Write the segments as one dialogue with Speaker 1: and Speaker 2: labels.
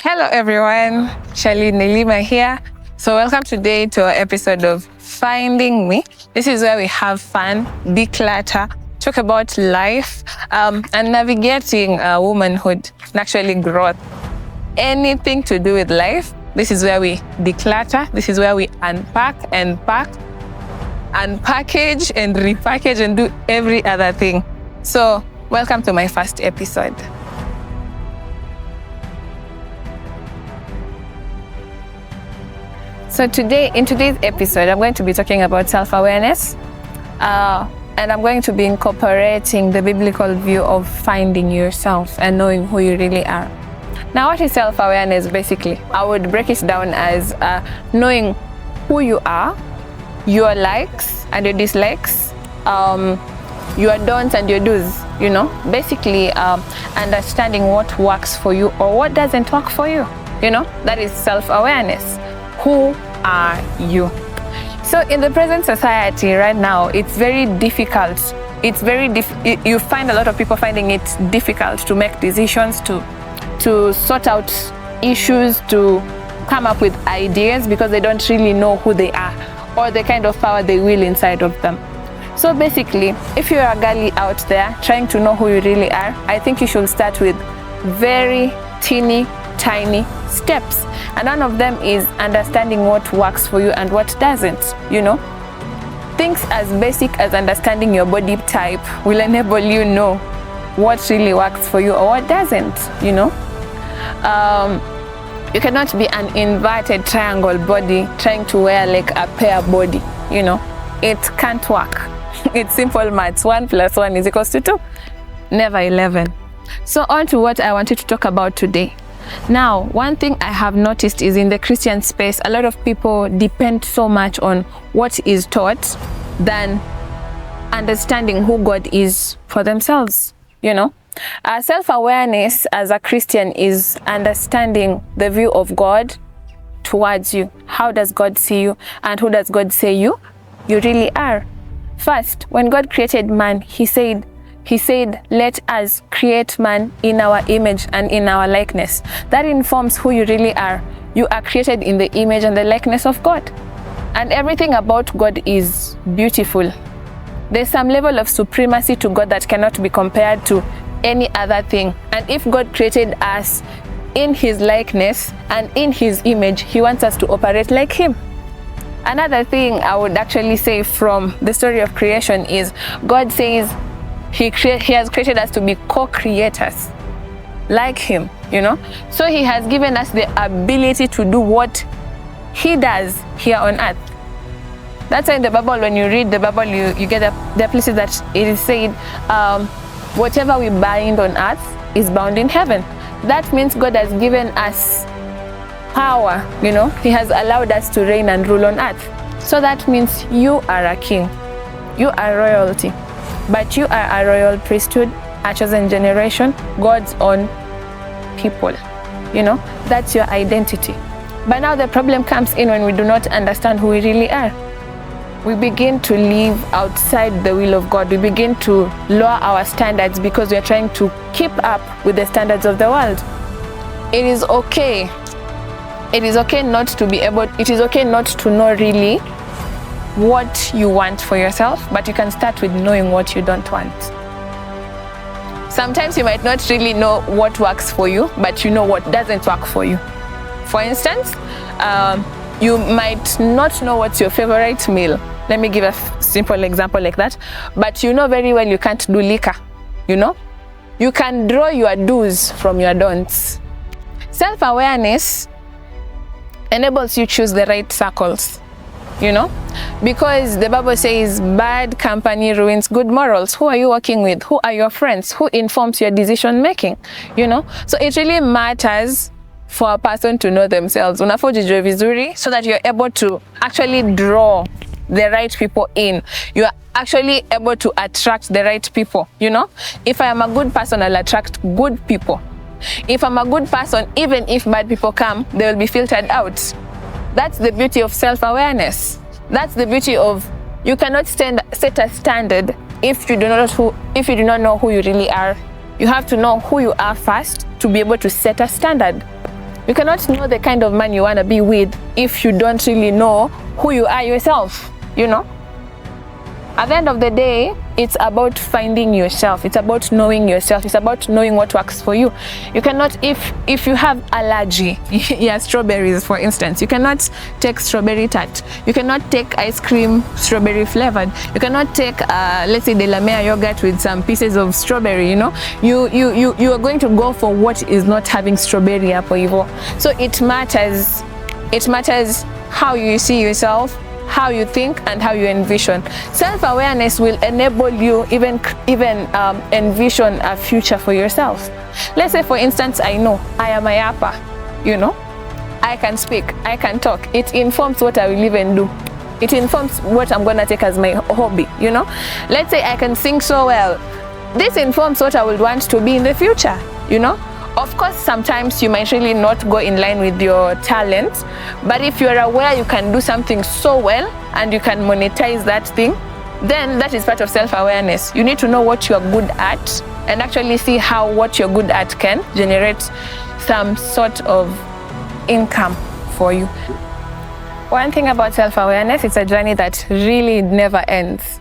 Speaker 1: Hello everyone, Charlene Nelima here. So welcome today to our episode of Finding Me. This is where we have fun, declutter, talk about life, and navigating womanhood and actually growth. Anything to do with life, this is where we declutter, this is where we unpack and pack, unpackage and repackage and do every other thing. So welcome to my first episode. So in today's episode, I'm going to be talking about self-awareness, and I'm going to be incorporating the biblical view of finding yourself and knowing who you really are. Now, what is self-awareness basically? I would break it down as knowing who you are, your likes and your dislikes, your don'ts and your do's, basically understanding what works for you or what doesn't work for you, that is self-awareness. Who are you? So in the present society right now, it's very difficult. You find a lot of people finding it difficult to make decisions, to sort out issues, to come up with ideas because they don't really know who they are or the kind of power they will inside of them. So basically, if you're a girlie out there trying to know who you really are, I think you should start with very teeny, tiny steps. And one of them is understanding what works for you and what doesn't, Things as basic as understanding your body type will enable you know what really works for you or what doesn't, You cannot be an inverted triangle body trying to wear like a pear body, It can't work. It's simple maths. 1 + 1 = 2. Never 11. So on to what I wanted to talk about today. Now, one thing I have noticed is in the Christian space, a lot of people depend so much on what is taught than understanding who God is for themselves, Self-awareness as a Christian is understanding the view of God towards you. How does God see you and who does God say you really are? First, when God created man, He said, let us create man in our image and in our likeness. That informs who you really are. You are created in the image and the likeness of God. And everything about God is beautiful. There's some level of supremacy to God that cannot be compared to any other thing. And if God created us in His likeness and in His image, He wants us to operate like Him. Another thing I would actually say from the story of creation is God says, He has created us to be co-creators like Him, So He has given us the ability to do what He does here on earth. That's why in the Bible, when you read the Bible, you get the places that it is said, whatever we bind on earth is bound in heaven. That means God has given us power, He has allowed us to reign and rule on earth. So that means you are a king. You are royalty. But you are a royal priesthood, a chosen generation, God's own people. That's your identity. But now the problem comes in when we do not understand who we really are. We begin to live outside the will of God. We begin to lower our standards because we are trying to keep up with the standards of the world. It is okay. It is okay not to know really what you want for yourself, but you can start with knowing what you don't want. Sometimes you might not really know what works for you, but you know what doesn't work for you. For instance, you might not know what's your favorite meal. Let me give a simple example like that. But you know very well you can't do liquor, You can draw your do's from your don'ts. Self-awareness enables you to choose the right circles. Because the Bible says bad company ruins good morals. Who are you working with? Who are your friends? Who informs your decision making? So it really matters for a person to know themselves. Unafaa ujijue vizuri so that you're able to actually draw the right people in. You are actually able to attract the right people, If I am a good person, I'll attract good people. If I'm a good person, even if bad people come, they will be filtered out. That's the beauty of self-awareness. That's the beauty of you cannot set a standard if you do not know who you really are. You have to know who you are first to be able to set a standard. You cannot know the kind of man you want to be with if you don't really know who you are yourself, you know? At the end of the day, it's about finding yourself. It's about knowing yourself. It's about knowing what works for you. You cannot, if you have allergy, yeah, strawberries, for instance, you cannot take strawberry tart. You cannot take ice cream strawberry flavored. You cannot take, let's say, the La Mer yogurt with some pieces of strawberry, you know? You are going to go for what is not having strawberry hapo hivyo. So it matters how you see yourself, how you think, and how you envision. Self-awareness will enable you even envision a future for yourself. Let's say, for instance, I know I am a yapper, you know, I can speak, I can talk. It informs what I will even do. It informs what I'm gonna take as my hobby, you know. Let's say I can sing so well. This informs what I would want to be in the future, you know. Of course, sometimes you might really not go in line with your talents, but if you're aware you can do something so well and you can monetize that thing, then that is part of self-awareness. You need to know what you're good at and actually see how what you're good at can generate some sort of income for you. One thing about self-awareness, it's a journey that really never ends.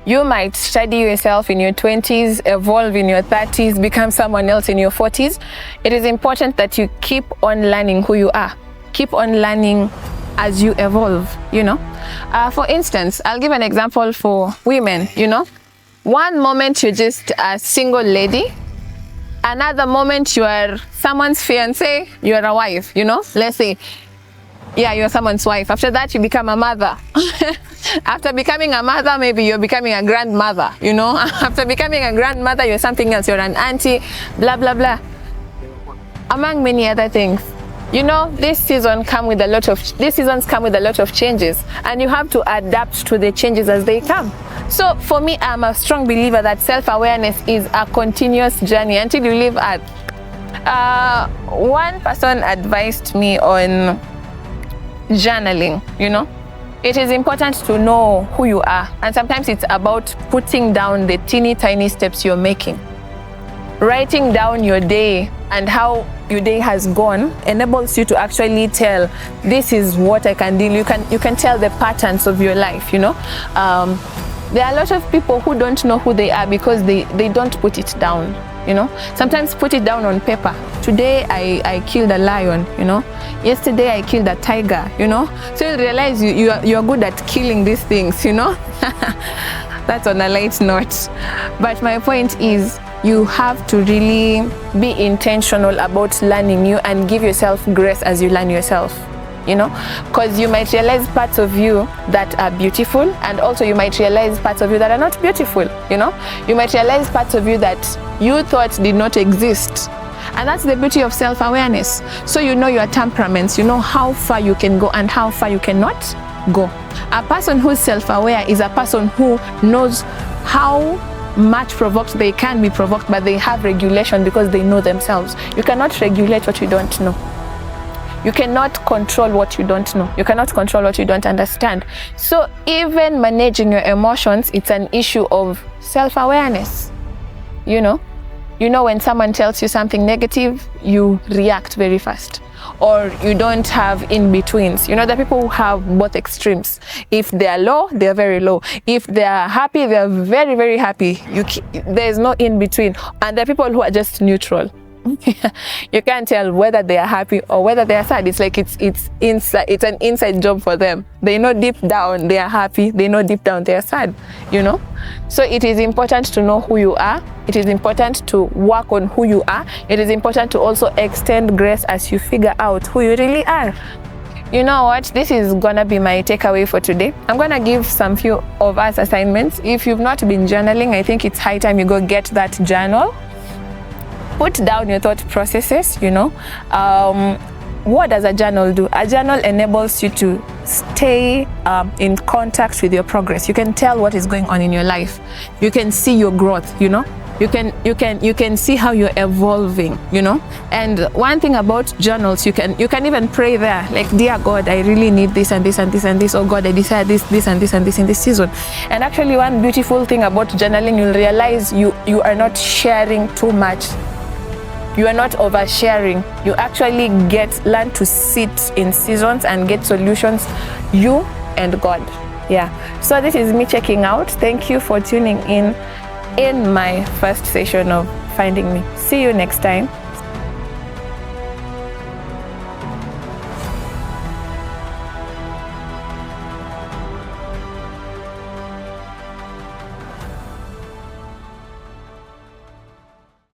Speaker 1: You might study yourself in your 20s, evolve in your 30s, become someone else in your 40s. It is important that you keep on learning who you are. Keep on learning as you evolve, you know. For instance, I'll give an example for women, you know. One moment you're just a single lady. Another moment you are someone's fiancé, you're a wife, you know. Let's say, yeah, you're someone's wife. After that, you become a mother. After becoming a mother, maybe you're becoming a grandmother, you know. After becoming a grandmother, you're something else. You're an auntie, blah, blah, blah. Among many other things. You know, these seasons come with a lot of changes, and you have to adapt to the changes as they come. So for me, I'm a strong believer that self-awareness is a continuous journey until you leave Earth. One person advised me on journaling, you know. It is important to know who you are, and sometimes it's about putting down the teeny tiny steps you're making. Writing down your day and how your day has gone enables you to actually tell, this is what I can deal. You can tell the patterns of your life, you know. There are a lot of people who don't know who they are because they don't put it down, you know. Sometimes put it down on paper. Today I killed a lion, you know. Yesterday I killed a tiger, you know. So you realize you are good at killing these things, you know. That's on a light note. But my point is, you have to really be intentional about learning you and give yourself grace as you learn yourself, you know, because you might realize parts of you that are beautiful, and also you might realize parts of you that are not beautiful, you know. You might realize parts of you that you thought did not exist. And that's the beauty of self-awareness. So you know your temperaments, you know how far you can go and how far you cannot go. A person who's self-aware is a person who knows how much provoked they can be provoked, but they have regulation because they know themselves. You cannot regulate what you don't know. You cannot control what you don't know. You cannot control what you don't understand. So even managing your emotions, it's an issue of self-awareness, you know. You know, when someone tells you something negative, you react very fast. Or you don't have in-betweens. You know, the people who have both extremes. If they are low, they are very low. If they are happy, they are very, very happy. There is no in-between. And there are people who are just neutral. You can't tell whether they are happy or whether they are sad. It's like it's inside. It's an inside job for them. They know deep down they are happy. They know deep down they are sad, you know. So it is important to know who you are. It is important to work on who you are. It is important to also extend grace as you figure out who you really are. You know what? This is gonna be my takeaway for today. I'm gonna give some few of us assignments. If you've not been journaling, I think it's high time you go get that journal. Put down your thought processes, you know. What does a journal do? A journal enables you to stay in contact with your progress. You can tell what is going on in your life. You can see your growth, you know. You can see how you're evolving, you know. And one thing about journals, you can even pray there, like, dear God, I really need this and this and this and this. Oh God, I desire this and this and this in this season. And actually, one beautiful thing about journaling, you'll realize you are not sharing too much You are not oversharing. You actually learn to sit in seasons and get solutions, you and God. Yeah. So this is me checking out. Thank you for tuning in my first session of Finding Me. See you next time.